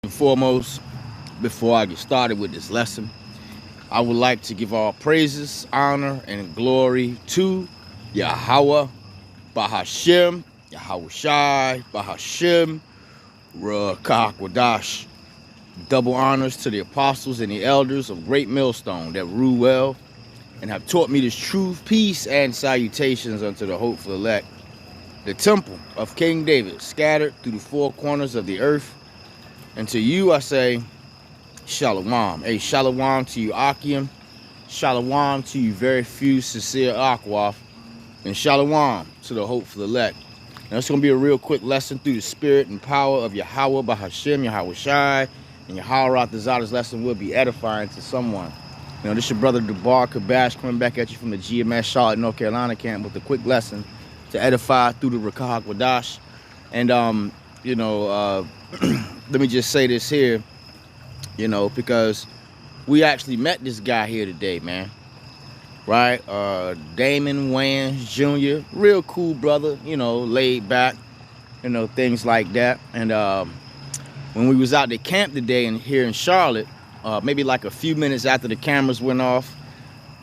And foremost, before I get started with this lesson, I would like to give all praises, honor, and glory to Yahweh, Bahashem, Yahweh Shai, Bahashem, Ruach. Double honors to the apostles and the elders of Great Millstone that rule well and have taught me this truth, peace, and salutations unto the hopeful elect. The temple of King David scattered through the four corners of the earth. And to you I say, Shalom. Hey, Shalom to you, Akim. Shalom to you, very few sincere Akwaf. And Shalom to the hopeful elect. Now, it's going to be a real quick lesson through the spirit and power of Yahweh, Bahashem, Yahweh Shai, and Yahweh Ratazah. This lesson will be edifying to someone. This is your brother Dubar Kabash coming back at you from the GMS Charlotte, North Carolina camp with a quick lesson to edify through the Ruach Wadash. And, let me just say this here, because we actually met this guy here today, man. Right? Damon Wayans Jr., real cool brother, laid back, things like that. And when we was out at camp today here in Charlotte, maybe like a few minutes after the cameras went off,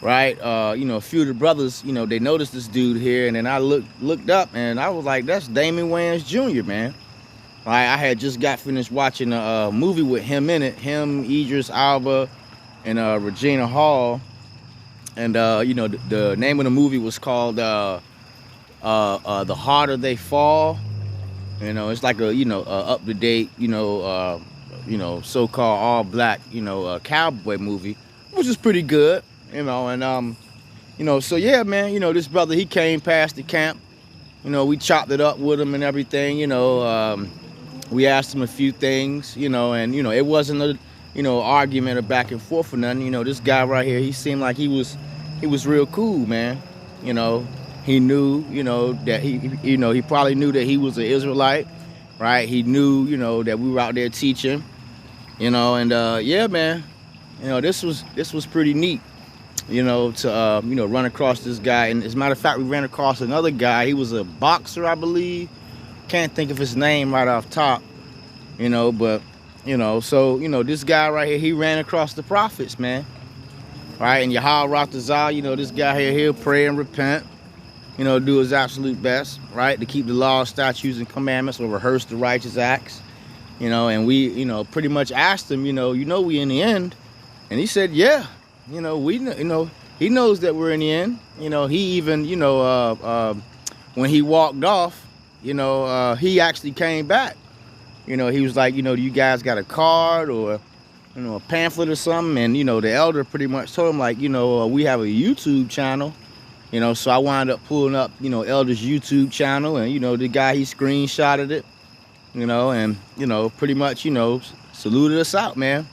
right? A few of the brothers, they noticed this dude here, and then I looked up and I was like, that's Damon Wayans Jr., man. Right? I had just got finished watching a movie with him in it, him, Idris Alba, and Regina Hall. And the name of the movie was called The Harder They Fall. It's like a up to date so-called all black cowboy movie, which is pretty good. So yeah, man, this brother, he came past the camp. We chopped it up with him and everything. We asked him a few things, and it wasn't a argument or back and forth or nothing. This guy right here, he seemed like he was real cool, man. He knew, that he probably knew that he was an Israelite, right? He knew, that we were out there teaching, and yeah, man, this was pretty neat, to run across this guy. And as a matter of fact, we ran across another guy. He was a boxer, I believe. Can't think of his name right off top, but so this guy right here, he ran across the prophets, man. Right? And Yahweh Ratazah, this guy here, he'll pray and repent, do his absolute best, right, to keep the laws, statutes, and commandments, or rehearse the righteous acts, and we, pretty much asked him, we in the end, and he said, yeah, he knows that we're in the end. He even, when he walked off, he actually came back. He was like, do you guys got a card or, a pamphlet or something? And, the elder pretty much told him, like, we have a YouTube channel, so I wound up pulling up, Elder's YouTube channel, and, the guy, he screenshotted it, and, pretty much, saluted us out, man.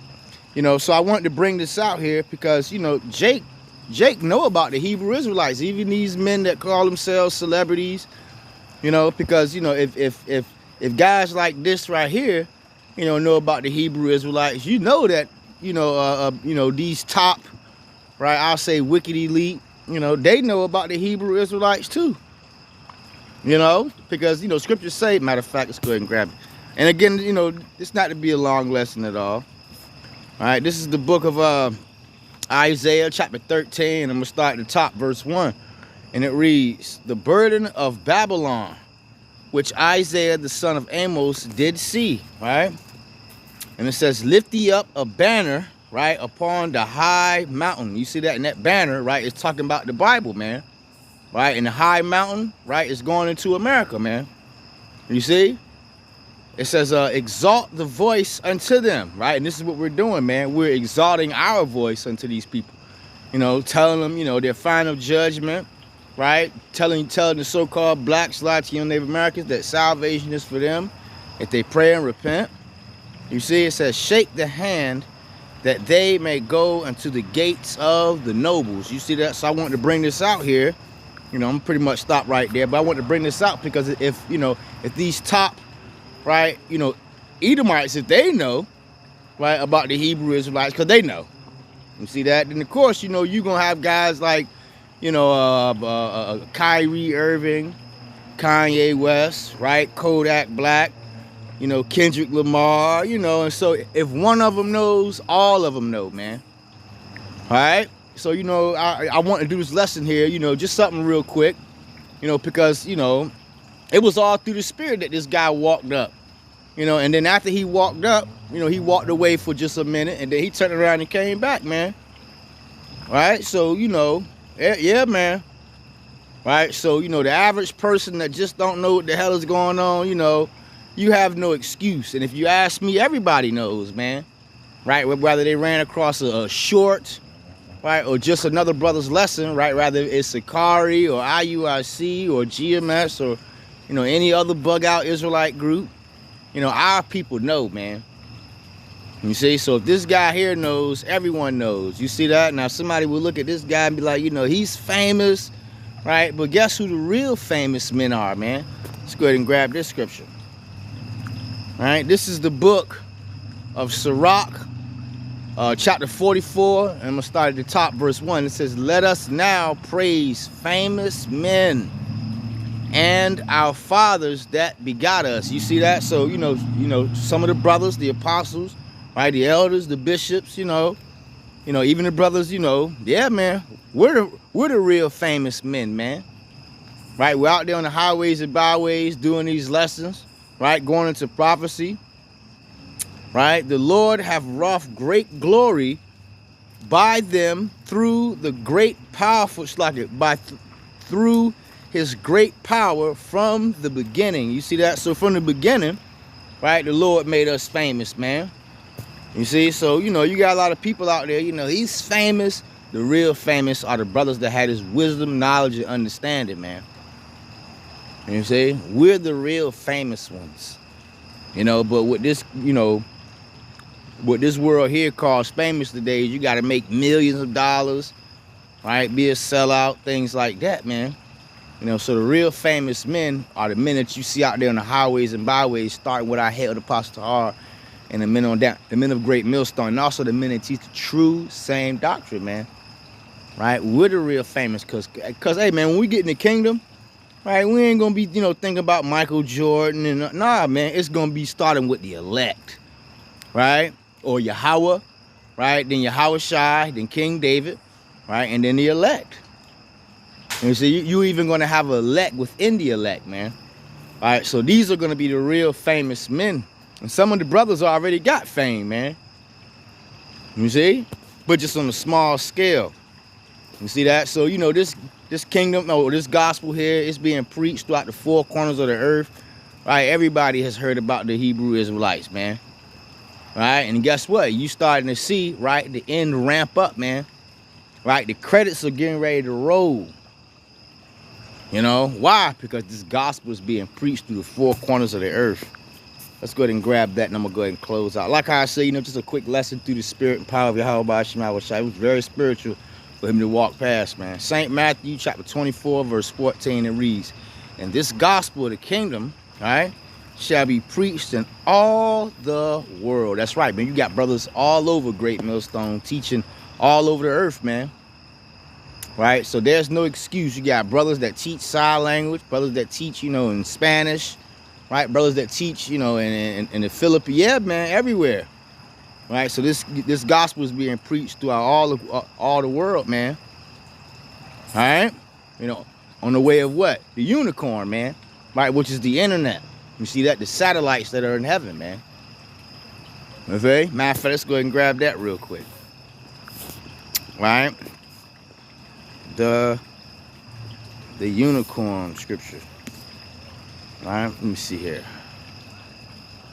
So I wanted to bring this out here because, Jake know about the Hebrew Israelites, even these men that call themselves celebrities. Because if guys like this right here, know about the Hebrew Israelites, that these top, right, I'll say wicked elite, they know about the Hebrew Israelites too. Because scriptures say, matter of fact, let's go ahead and grab it. And again, it's not to be a long lesson at all. All right, this is the book of Isaiah chapter 13, and I'm gonna start at the top, verse 1. And it reads, the burden of Babylon, which Isaiah the son of Amos did see, right? And it says, lift ye up a banner, right, upon the high mountain. You see that in that banner, right? It's talking about the Bible, man. Right? And the high mountain, right, is going into America, man. You see? It says, exalt the voice unto them, right? And this is what we're doing, man. We're exalting our voice unto these people. Telling them, their final judgment, right? Telling the so-called blacks, Latino, Native Americans that salvation is for them if they pray and repent. You see, it says, shake the hand that they may go unto the gates of the nobles. You see that? So I wanted to bring this out here. I'm pretty much stopped right there, but I want to bring this out because if these top, right, Edomites, if they know, right, about the Hebrew Israelites, because they know. You see that? Then of course, you're going to have guys like, Kyrie Irving, Kanye West, right? Kodak Black, you know, Kendrick Lamar, you know. And so if one of them knows, all of them know, man. All right? So, you know, I want to do this lesson here, you know, just something real quick, you know, because, you know, it was all through the spirit that this guy walked up, you know. And then after he walked up, you know, he walked away for just a minute, and then he turned around and came back, man. All right? So, you know, yeah, man. Right? So, you know, the average person that just don't know what the hell is going on, you know, you have no excuse. And if you ask me, everybody knows, man. Right? Whether they ran across a short, right, or just another brother's lesson, right? Rather it's Sakari or IUIC or GMS or, you know, any other bug out Israelite group, you know, our people know, man. You see? So if this guy here knows, everyone knows. You see that? Now somebody will look at this guy and be like, you know, he's famous, right? But guess who the real famous men are, man? Let's go ahead and grab this scripture. All right? This is the book of Sirach, chapter 44. And I'm going to start at the top, verse 1. It says, let us now praise famous men and our fathers that begot us. You see that? So, you know, some of the brothers, the apostles, right? The elders, the bishops, you know, even the brothers, you know, yeah, man, we're the real famous men, man. Right? We're out there on the highways and byways doing these lessons, right? Going into prophecy, right? The Lord have wrought great glory by them through the great powerful, through his great power from the beginning. You see that? So from the beginning, right, the Lord made us famous, man. You see? So, you know, you got a lot of people out there, you know, he's famous. The real famous are the brothers that had his wisdom, knowledge, and understanding, man. You see? We're the real famous ones. You know, but with this, you know, what this world here calls famous today, you got to make millions of dollars, right? Be a sellout, things like that, man. You know, so the real famous men are the men that you see out there on the highways and byways, starting with our head of the Apostle R, and the men on down, the men of Great Millstone, and also the men that teach the true same doctrine, man. Right? We're the real famous, cause hey, man, when we get in the kingdom, right, we ain't gonna be, you know, thinking about Michael Jordan and nah, man, it's gonna be starting with the elect, right? Or Yahweh, right? Then Yahweh Shai, then King David, right? And then the elect. And you see, you even gonna have an elect within the elect, man. All right, so these are gonna be the real famous men. And some of the brothers already got fame, man. You see? But just on a small scale. You see that? So, you know, this kingdom, or this gospel here, is being preached throughout the four corners of the earth. Right? Everybody has heard about the Hebrew Israelites, man. Right? And guess what? You starting to see, right, the end ramp up, man. Right? The credits are getting ready to roll. You know? Why? Because this gospel is being preached through the four corners of the earth. Let's go ahead and grab that, and I'm going to go ahead and close out. Like I say, you know, just a quick lesson through the spirit and power of Yahweh Shema. It was very spiritual for him to walk past, man. St. Matthew chapter 24, verse 14, it reads, and this gospel of the kingdom, right, shall be preached in all the world. That's right, man. You got brothers all over Great Millstone teaching all over the earth, man. Right? So there's no excuse. You got brothers that teach sign language, brothers that teach, you know, in Spanish, right? Brothers that teach, you know, in the Philippines. Yeah, man, everywhere. Right? So this gospel is being preached throughout all the world, man. All right? You know, on the way of what? The unicorn, man. Right? Which is the internet. You see that? The satellites that are in heaven, man. Okay? Matter of fact, let's go ahead and grab that real quick. Right? The unicorn scripture. All right, let me see here.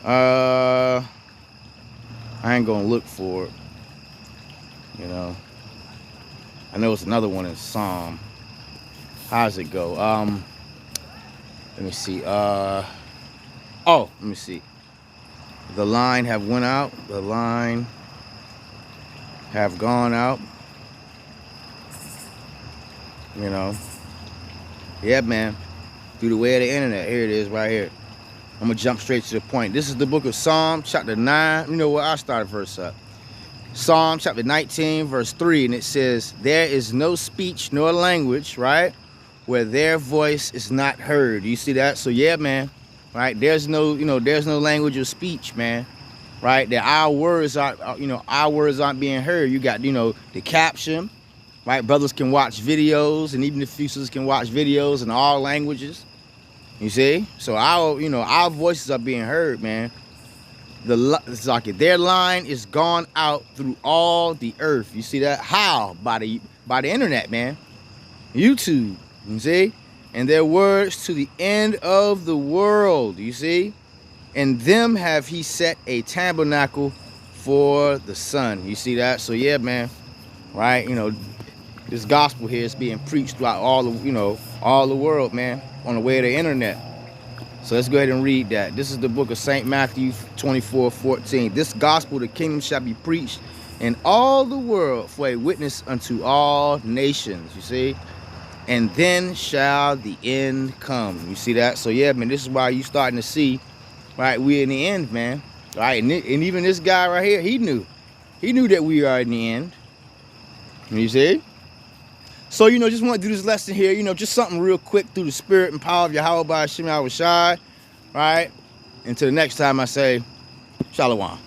I ain't gonna look for it. You know, I know it's another one in Psalm. How's it go? Let me see. Let me see. The line have went out. The line have gone out. You know. Yeah, man. Through the way of the internet. Here it is right here. I'm going to jump straight to the point. This is the book of Psalm, chapter 9. You know what? I'll start a verse up. Psalm, chapter 19, verse 3. And it says, there is no speech nor language, right, where their voice is not heard. You see that? So, yeah, man. right? There's no, there's no language of speech, man, right? That our words aren't being heard. You got, the caption, right? Brothers can watch videos, and even the sisters can watch videos in all languages. You see? So our voices are being heard, man. Their line is gone out through all the earth. You see that? How? By the internet, man. YouTube. You see? And their words to the end of the world. You see? And them have he set a tabernacle for the sun. You see that? So yeah, man. Right? This gospel here is being preached throughout all the world, man, on the way to the internet. So let's go ahead and read that. This is the book of St. Matthew 24:14. This gospel, the kingdom, shall be preached in all the world for a witness unto all nations. You see? And then shall the end come. You see that? So yeah, man, this is why you starting to see, right, we're in the end, man. Right? And even this guy right here, he knew that we are in the end. You see? So, just want to do this lesson here, just something real quick through the spirit and power of Yahweh by Hashem Yahushai, right? Until the next time I say, Shalom.